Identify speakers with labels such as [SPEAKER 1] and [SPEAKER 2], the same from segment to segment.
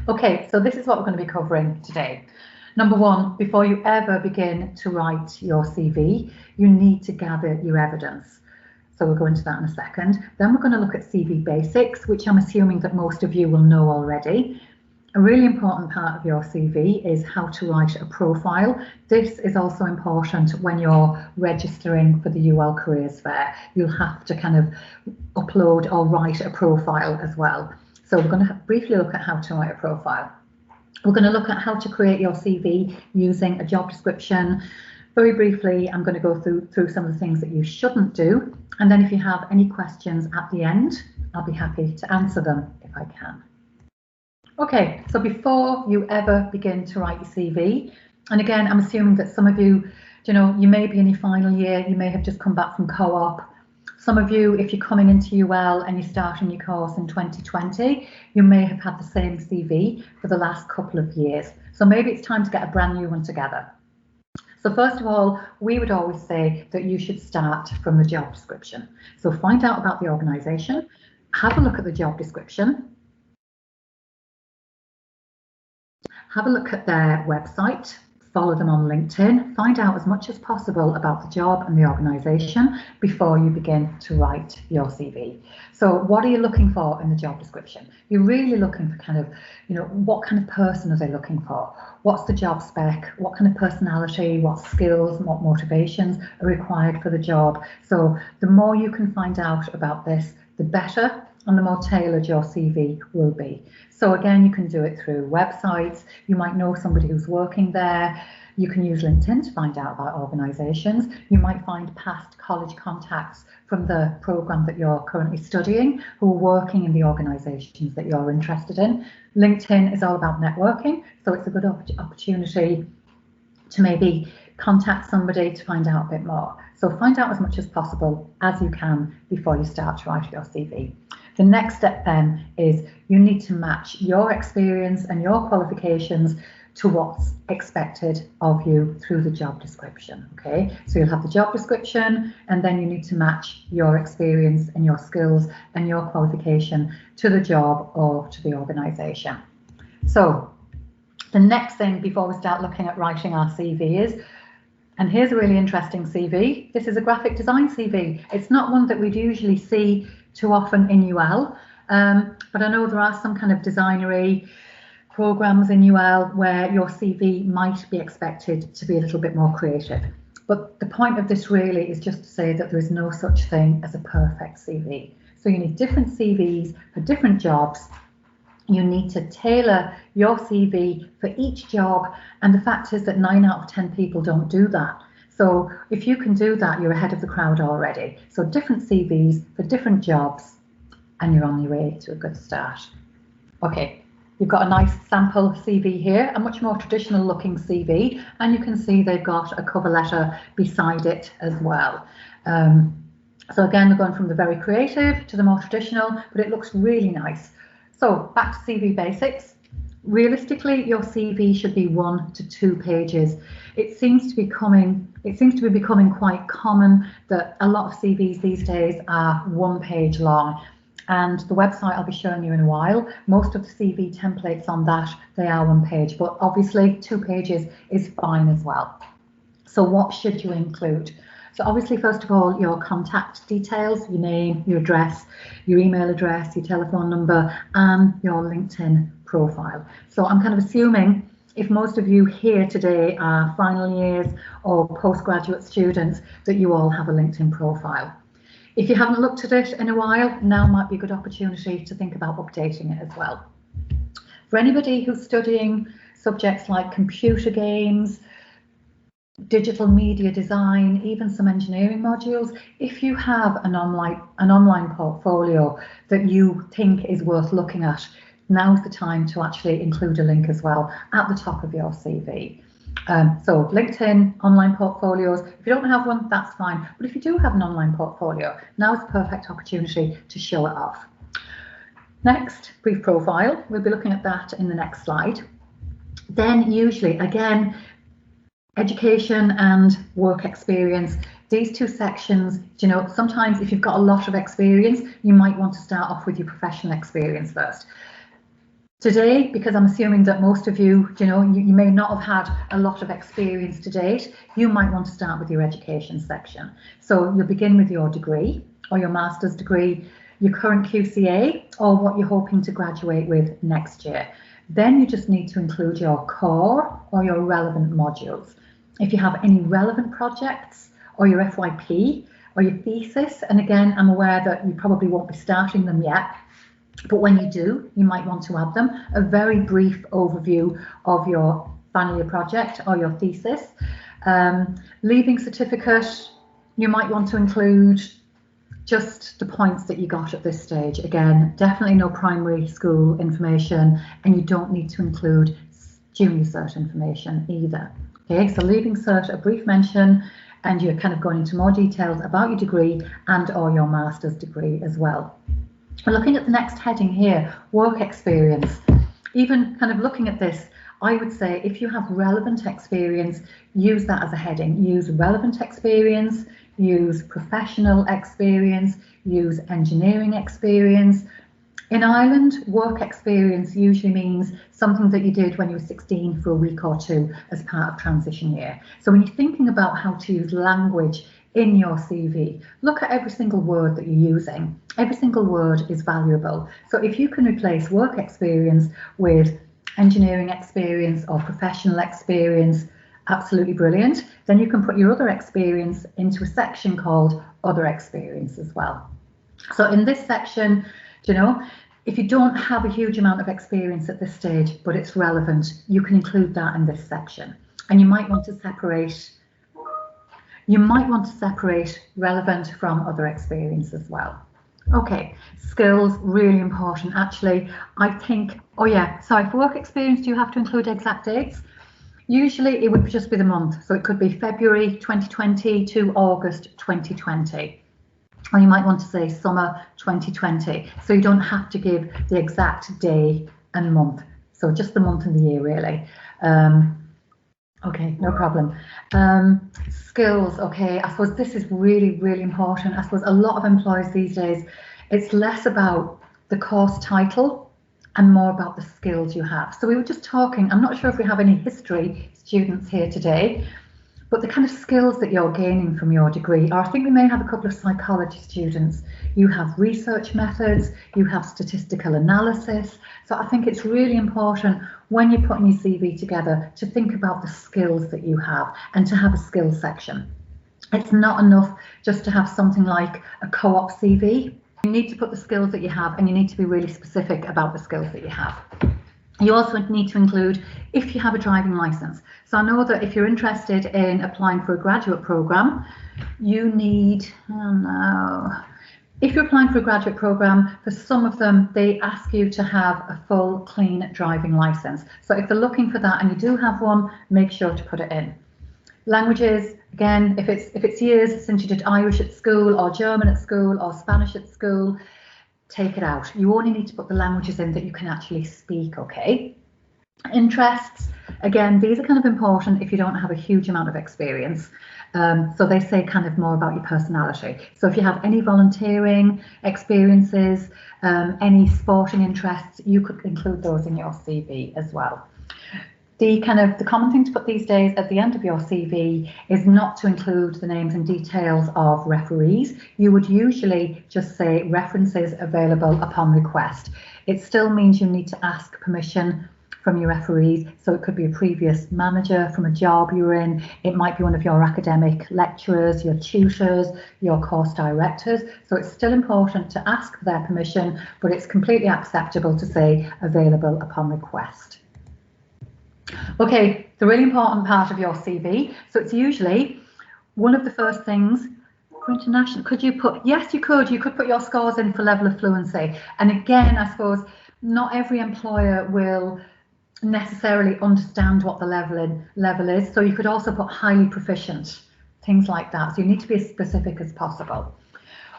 [SPEAKER 1] Okay, so this is what we're going to be covering today. Number one, before you ever begin to write your CV, you need to gather your evidence. So we'll go into that in a second. Then we're going to look at CV basics, which I'm assuming that most of you will know already. A really important part of your CV is how to write a profile. This is also important when you're registering for the UL Careers Fair. You'll have to kind of upload or write a profile as well. So we're going to briefly look at how to write a profile. We're going to look at how to create your CV using a job description. Very briefly, I'm going to go through some of the things that you shouldn't do. And then if you have any questions at the end, I'll be happy to answer them if I can. Okay, so before you ever begin to write your CV, and again, I'm assuming that some of you, you may be in your final year, you may have just come back from co-op. Some of you, if you're coming into UL and you're starting your course in 2020, you may have had the same CV for the last couple of years. So maybe it's time to get a brand new one together. So first of all, we would always say that you should start from the job description. So find out about the organisation, have a look at the job description, have a look at their website, follow them on LinkedIn, find out as much as possible about the job and the organisation before you begin to write your CV. So what are you looking for in the job description? You're really looking for kind of, what kind of person are they looking for? What's the job spec? What kind of personality, what skills, what motivations are required for the job? So the more you can find out about this, the better and the more tailored your CV will be. So again, you can do it through websites. You might know somebody who's working there. You can use LinkedIn to find out about organisations. You might find past college contacts from the programme that you're currently studying who are working in the organisations that you're interested in. LinkedIn is all about networking, so it's a good opportunity to maybe contact somebody to find out a bit more. So find out as much as possible as you can before you start to write your CV. The next step then is you need to match your experience and your qualifications to what's expected of you through the job description. Okay, so you'll have the job description and then you need to match your experience and your skills and your qualification to the job or to the organisation. So the next thing before we start looking at writing our CV is, and here's a really interesting CV. This is a graphic design CV. It's not one that we'd usually see too often in UL, but I know there are some kind of designery programs in UL where your CV might be expected to be a little bit more creative. But the point of this really is just to say that there is no such thing as a perfect CV. So you need different CVs for different jobs. You need to tailor your CV for each job, and the fact is that 9 out of 10 people don't do that. So if you can do that, you're ahead of the crowd already. So different CVs for different jobs, and you're on your way to a good start. Okay, you've got a nice sample CV here, a much more traditional looking CV, and you can see they've got a cover letter beside it as well. So again, we're going from the very creative to the more traditional, but it looks really nice. So back to CV basics. Realistically, your CV should be 1 to 2 pages. It seems to be becoming quite common that a lot of CVs these days are 1 page long. And the website I'll be showing you in a while, most of the CV templates on that, they are 1 page, but obviously 2 pages is fine as well. So what should you include? So obviously, first of all, your contact details, your name, your address, your email address, your telephone number, and your LinkedIn profile. So I'm kind of assuming if most of you here today are final years or postgraduate students, that you all have a LinkedIn profile. If you haven't looked at it in a while, now might be a good opportunity to think about updating it as well. For anybody who's studying subjects like computer games, digital media design, even some engineering modules, if you have an online portfolio that you think is worth looking at, now's the time to actually include a link as well at the top of your CV. So LinkedIn, online portfolios, if you don't have one, that's fine. But if you do have an online portfolio, now's the perfect opportunity to show it off. Next, brief profile. We'll be looking at that in the next slide. Then usually, again, education and work experience. These 2 sections, sometimes if you've got a lot of experience, you might want to start off with your professional experience first. Today, because I'm assuming that most of you, you may not have had a lot of experience to date, you might want to start with your education section. So you'll begin with your degree or your master's degree, your current QCA, or what you're hoping to graduate with next year. Then you just need to include your core or your relevant modules. If you have any relevant projects or your FYP or your thesis, and again, I'm aware that you probably won't be starting them yet, but when you do, you might want to add them. A very brief overview of your final year project or your thesis. Leaving certificate, you might want to include just the points that you got at this stage. Again, definitely no primary school information, and you don't need to include junior cert information either. Okay, so leaving cert, a brief mention, and you're kind of going into more details about your degree and or your master's degree as well. We're looking at the next heading here, work experience. Even kind of looking at this, I would say if you have relevant experience, use that as a heading. Use relevant experience, use professional experience, use engineering experience. In Ireland, work experience usually means something that you did when you were 16 for a week or two as part of transition year. So when you're thinking about how to use language in your CV, look at every single word that you're using. Every single word is valuable. So if you can replace work experience with engineering experience or professional experience, absolutely brilliant. Then you can put your other experience into a section called other experience as well. So in this section, if you don't have a huge amount of experience at this stage, but it's relevant, you can include that in this section. And you might want to separate relevant from other experience as well. Okay, skills, really important. Actually, I think, for work experience, do you have to include exact dates? Usually it would just be the month. So it could be February 2020 to August 2020. Or you might want to say summer 2020. So you don't have to give the exact day and month. So just the month and the year, really. Okay, no problem. Skills, okay, I suppose this is really, really important. I suppose a lot of employers these days, it's less about the course title and more about the skills you have. So we were just talking, I'm not sure if we have any history students here today, but the kind of skills that you're gaining from your degree, or I think we may have a couple of psychology students. You have research methods, you have statistical analysis. So I think it's really important when you're putting your CV together to think about the skills that you have and to have a skills section. It's not enough just to have something like a co-op CV. You need to put the skills that you have, and you need to be really specific about the skills that you have. You also need to include if you have a driving license. So I know that if you're interested in applying for a graduate program, you need, if you're applying for a graduate program, for some of them, they ask you to have a full, clean driving license. So if they're looking for that and you do have one, make sure to put it in. Languages, again, if it's years since you did Irish at school or German at school or Spanish at school, take it out. You only need to put the languages in that you can actually speak, okay? Interests, again, these are kind of important if you don't have a huge amount of experience. So they say kind of more about your personality. So if you have any volunteering experiences, any sporting interests, you could include those in your CV as well. The common thing to put these days at the end of your CV is not to include the names and details of referees. You would usually just say references available upon request. It still means you need to ask permission from your referees. So it could be a previous manager from a job you're in. It might be one of your academic lecturers, your tutors, your course directors. So it's still important to ask for their permission, but it's completely acceptable to say available upon request. Okay, the really important part of your CV. So it's usually one of the first things for international. Could you put, yes, you could put your scores in for level of fluency. And again, I suppose not every employer will necessarily understand what the level is. So you could also put highly proficient, things like that. So you need to be as specific as possible.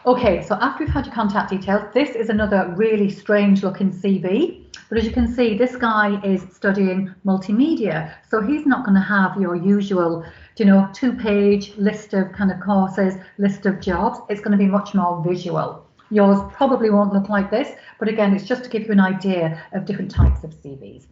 [SPEAKER 1] Okay, so after we've had your contact details, this is another really strange looking CV. But as you can see, this guy is studying multimedia. So he's not going to have your usual, 2-page list of kind of courses, list of jobs. It's going to be much more visual. Yours probably won't look like this, but again, it's just to give you an idea of different types of CVs.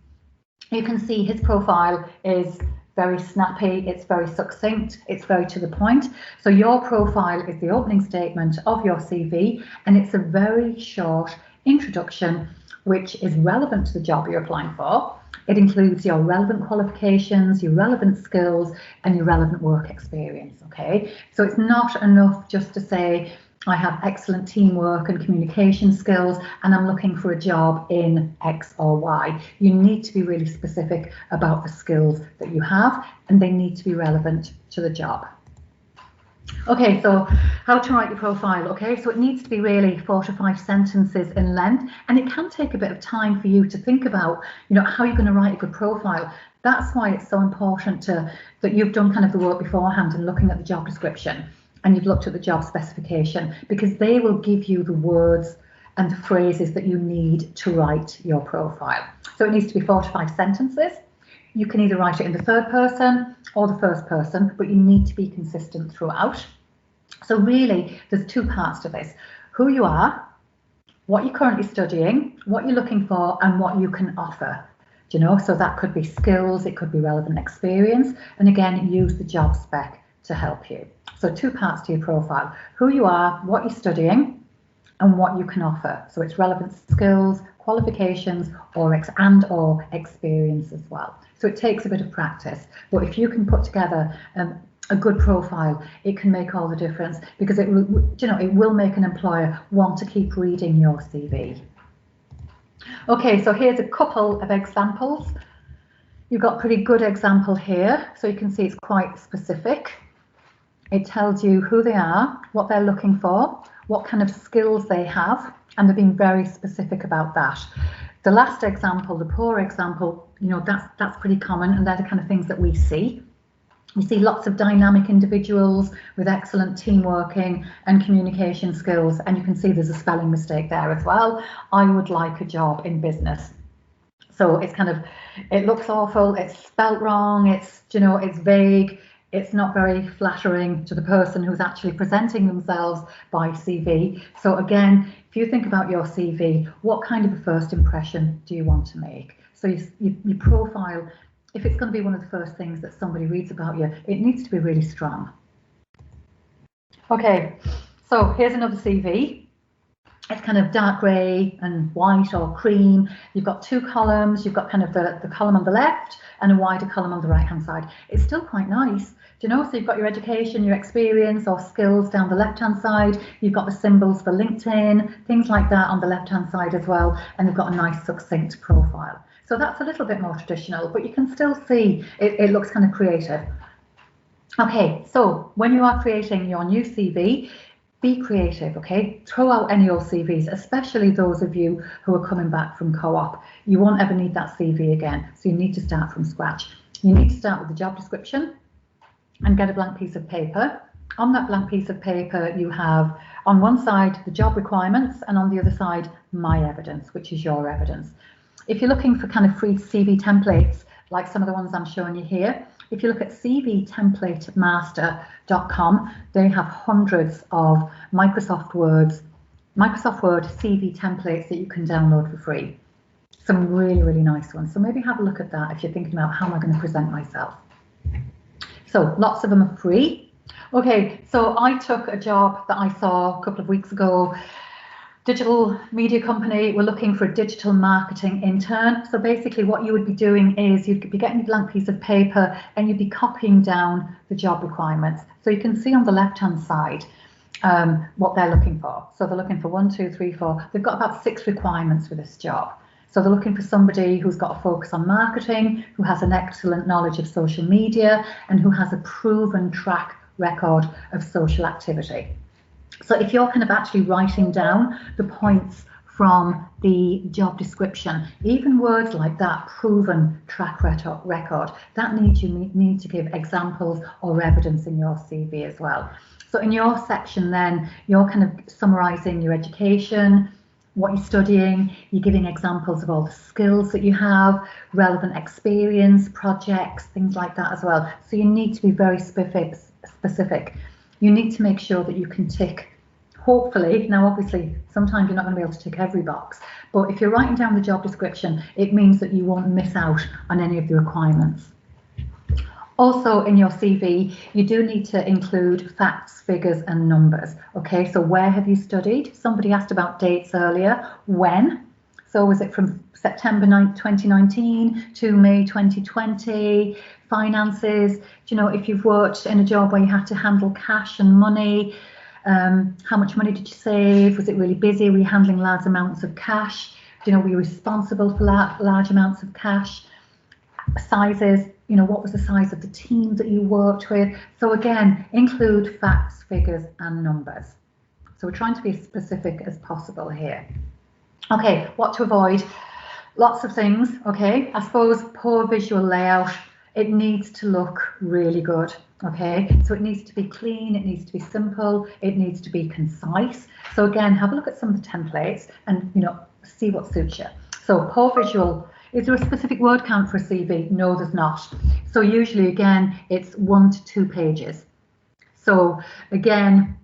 [SPEAKER 1] You can see his profile is very snappy, it's very succinct, it's very to the point. So your profile is the opening statement of your CV, and it's a very short introduction which is relevant to the job you're applying for. It includes your relevant qualifications, your relevant skills, and your relevant work experience, okay? So it's not enough just to say, I have excellent teamwork and communication skills, and I'm looking for a job in X or Y. You need to be really specific about the skills that you have, and they need to be relevant to the job. Okay, so how to write your profile, okay? So it needs to be really 4 to 5 sentences in length, and it can take a bit of time for you to think about, how you're going to write a good profile. That's why it's so important that you've done kind of the work beforehand and looking at the job description, and you've looked at the job specification, because they will give you the words and the phrases that you need to write your profile. So it needs to be 4 to 5 sentences. You can either write it in the third person or the first person, but you need to be consistent throughout. So really, there's 2 parts to this: who you are, what you're currently studying, what you're looking for, and what you can offer. So that could be skills, it could be relevant experience, and again, use the job spec to help you. So 2 parts to your profile: who you are, what you're studying, and what you can offer. So it's relevant skills, qualifications, or experience as well. So it takes a bit of practice, but if you can put together a good profile, it can make all the difference, because it will make an employer want to keep reading your CV. Okay, so here's a couple of examples. You've got a pretty good example here, so you can see it's quite specific. It tells you who they are, what they're looking for, what kind of skills they have, and they've been very specific about that. The last example, the poor example, that's pretty common, and they're the kind of things that we see. We see lots of dynamic individuals with excellent teamworking and communication skills, and you can see there's a spelling mistake there as well. I would like a job in business. So it looks awful, it's spelt wrong, it's vague, it's not very flattering to the person who's actually presenting themselves by CV. So again, if you think about your CV, what kind of a first impression do you want to make? So your profile, if it's going to be one of the first things that somebody reads about you, it needs to be really strong. Okay, so here's another CV. It's kind of dark grey and white or cream. You've got 2 columns. You've got kind of the column on the left and a wider column on the right hand side. It's still quite nice. So you've got your education, your experience or skills down the left hand side. You've got the symbols for LinkedIn, things like that on the left hand side as well. And you've got a nice succinct profile. So that's a little bit more traditional, but you can still see it looks kind of creative. Okay, so when you are creating your new CV, be creative, okay? Throw out any old CVs, especially those of you who are coming back from co-op. You won't ever need that CV again, so you need to start from scratch. You need to start with the job description and get a blank piece of paper. On that blank piece of paper, you have on one side the job requirements, and on the other side, my evidence, which is your evidence. If you're looking for kind of free CV templates, like some of the ones I'm showing you here, if you look at cvtemplatemaster.com, they have hundreds of Microsoft Word CV templates that you can download for free. Some really, really nice ones. So maybe have a look at that if you're thinking about how am I going to present myself. So lots of them are free. Okay, so I took a job that I saw a couple of weeks ago. Digital media company, we're looking for a digital marketing intern. So basically what you would be doing is you'd be getting a blank piece of paper and you'd be copying down the job requirements. So you can see on the left hand side what they're looking for. So they're looking for 1, 2, 3, 4. They've got about 6 requirements for this job. So they're looking for somebody who's got a focus on marketing, who has an excellent knowledge of social media, and who has a proven track record of social activity. So if you're kind of actually writing down the points from the job description, even words like that, proven track record, that you need to give examples or evidence in your CV as well. So in your section then, you're kind of summarising your education, what you're studying, you're giving examples of all the skills that you have, relevant experience, projects, things like that as well. So you need to be very specific. You need to make sure that you can tick hopefully, now obviously sometimes you're not going to be able to tick every box, but if you're writing down the job description, it means that you won't miss out on any of the requirements. Also in your CV, you do need to include facts, figures and numbers. Okay, so where have you studied? Somebody asked about dates earlier. When? So was it from September 2019 to May 2020? Finances, you know, if you've worked in a job where you had to handle cash and money, how much money did you save? Was it really busy? Were you handling large amounts of cash? You know, were you responsible for large amounts of cash? Sizes, you know, what was the size of the team that you worked with? So again, include facts, figures and numbers. So we're trying to be as specific as possible here. Okay, what to avoid? Lots of things. Okay, I suppose poor visual layout. It needs to look really good. Okay, so it needs to be clean, it needs to be simple, it needs to be concise. So again, have a look at some of the templates and, you know, see what suits you. So poor visual. Is there a specific word count for a CV? No, there's not. So usually, again, it's 1 to 2 pages. So again,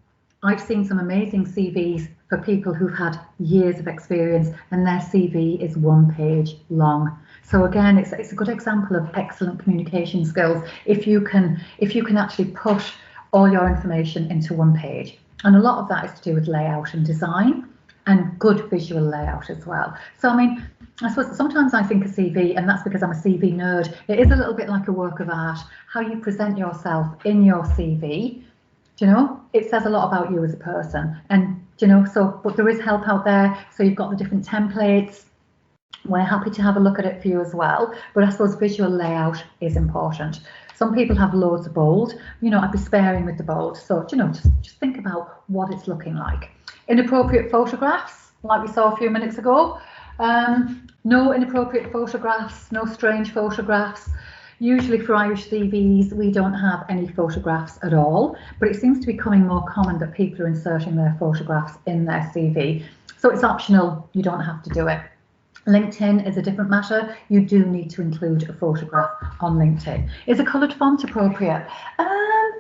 [SPEAKER 1] I've seen some amazing CVs for people who've had years of experience and their CV is 1 page long. So again, it's a good example of excellent communication skills if you can actually put all your information into 1 page. And a lot of that is to do with layout and design and good visual layout as well. So I mean, I suppose sometimes I think a CV, and that's because I'm a CV nerd, it is a little bit like a work of art, how you present yourself in your CV. You know, it says a lot about you as a person. And, you know, so, but there is help out there. So you've got the different templates. We're happy to have a look at it for you as well. But I suppose visual layout is important. Some people have loads of bold. You know, I'd be sparing with the bold. So, you know, just think about what it's looking like. Inappropriate photographs, like we saw a few minutes ago. No inappropriate photographs, no strange photographs. Usually for Irish CVs, we don't have any photographs at all, but it seems to be becoming more common that people are inserting their photographs in their CV. So it's optional, you don't have to do it. LinkedIn is a different matter. You do need to include a photograph on LinkedIn. Is a coloured font appropriate?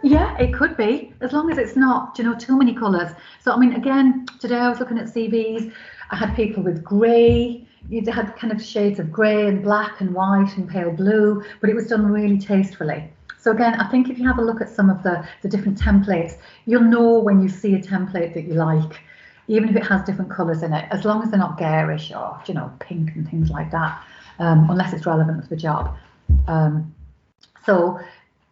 [SPEAKER 1] Yeah, it could be, as long as it's not, you know, too many colours. So, I mean, again, today I was looking at CVs. I had people with grey. You had kind of shades of grey and black and white and pale blue, but it was done really tastefully. So again, I think if you have a look at some of the different templates, you'll know when you see a template that you like, even if it has different colours in it, as long as they're not garish or, you know, pink and things like that, unless it's relevant to the job. So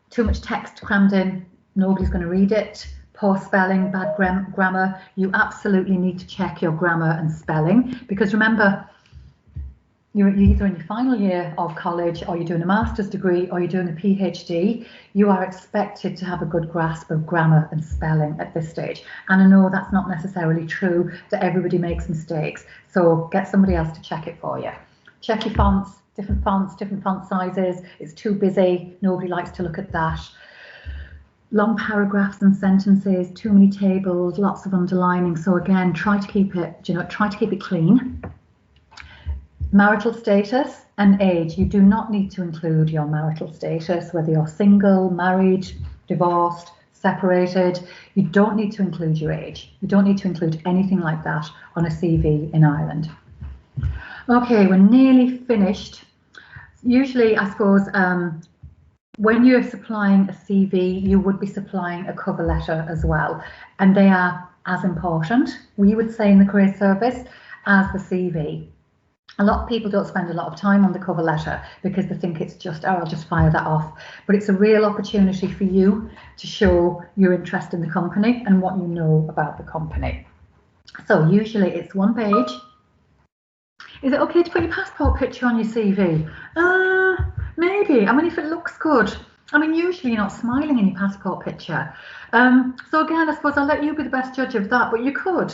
[SPEAKER 1] too much text crammed in, nobody's going to read it. Poor spelling, bad grammar, you absolutely need to check your grammar and spelling, because remember, you're either in your final year of college or you're doing a master's degree or you're doing a PhD, you are expected to have a good grasp of grammar and spelling at this stage. And I know that's not necessarily true, that everybody makes mistakes. So get somebody else to check it for you. Check your fonts, different font sizes. It's too busy, nobody likes to look at that. Long paragraphs and sentences, too many tables, lots of underlining. So again, try to keep it, you know, try to keep it clean. Marital status and age. You do not need to include your marital status, whether you're single, married, divorced, separated. You don't need to include your age. You don't need to include anything like that on a CV in Ireland. Okay, we're nearly finished. Usually, I suppose, when you're supplying a CV, you would be supplying a cover letter as well. And they are as important, we would say in the career service, as the CV. A lot of people don't spend a lot of time on the cover letter because they think it's just, oh, I'll just fire that off. But it's a real opportunity for you to show your interest in the company and what you know about the company. So usually it's 1 page. Is it okay to put your passport picture on your CV? Maybe. I mean, if it looks good. I mean, usually you're not smiling in your passport picture. So again, I suppose I'll let you be the best judge of that, but you could.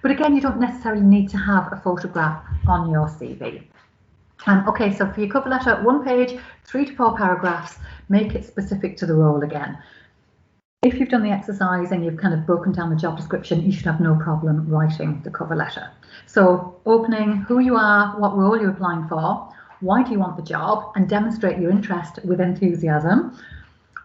[SPEAKER 1] But again, you don't necessarily need to have a photograph on your CV. Okay, so for your cover letter, 1 page, 3 to 4 paragraphs, make it specific to the role again. If you've done the exercise and you've kind of broken down the job description, you should have no problem writing the cover letter. So opening, who you are, what role you're applying for, why do you want the job, and demonstrate your interest with enthusiasm.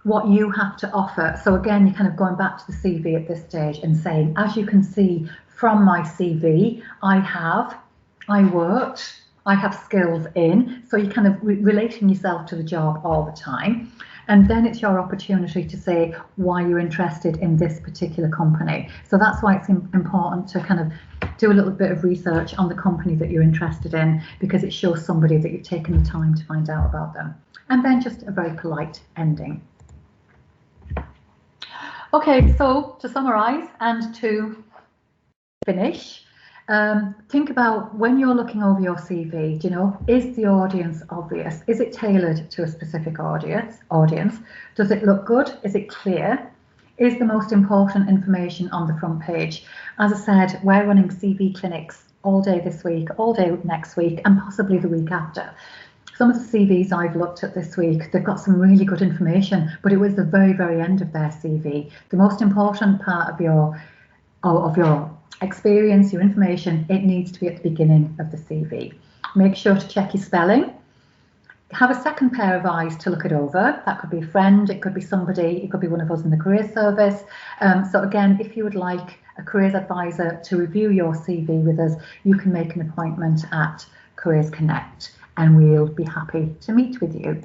[SPEAKER 1] what you have to offer. So again, you're kind of going back to the CV at this stage and saying, as you can see from my CV, I worked, I have skills in. So you're kind of relating yourself to the job all the time. And then it's your opportunity to say why you're interested in this particular company. So that's why it's important to kind of do a little bit of research on the company that you're interested in, because it shows somebody that you've taken the time to find out about them. And then just a very polite ending. Okay, so to summarize and to finish, think about when you're looking over your CV, is the audience obvious? Is it tailored to a specific audience? Does it look good? Is it clear? Is the most important information on the front page? As I said, we're running CV clinics all day this week, all day next week, and possibly the week after. Some of the CVs I've looked at this week, they've got some really good information, but it was the very, very end of their CV. The most important part of your experience, your information, it needs to be at the beginning of the CV. Make sure to check your spelling. Have a second pair of eyes to look it over. That could be a friend, it could be somebody, it could be one of us in the careers service. So again, if you would like a careers advisor to review your CV with us, you can make an appointment at Careers Connect and we'll be happy to meet with you.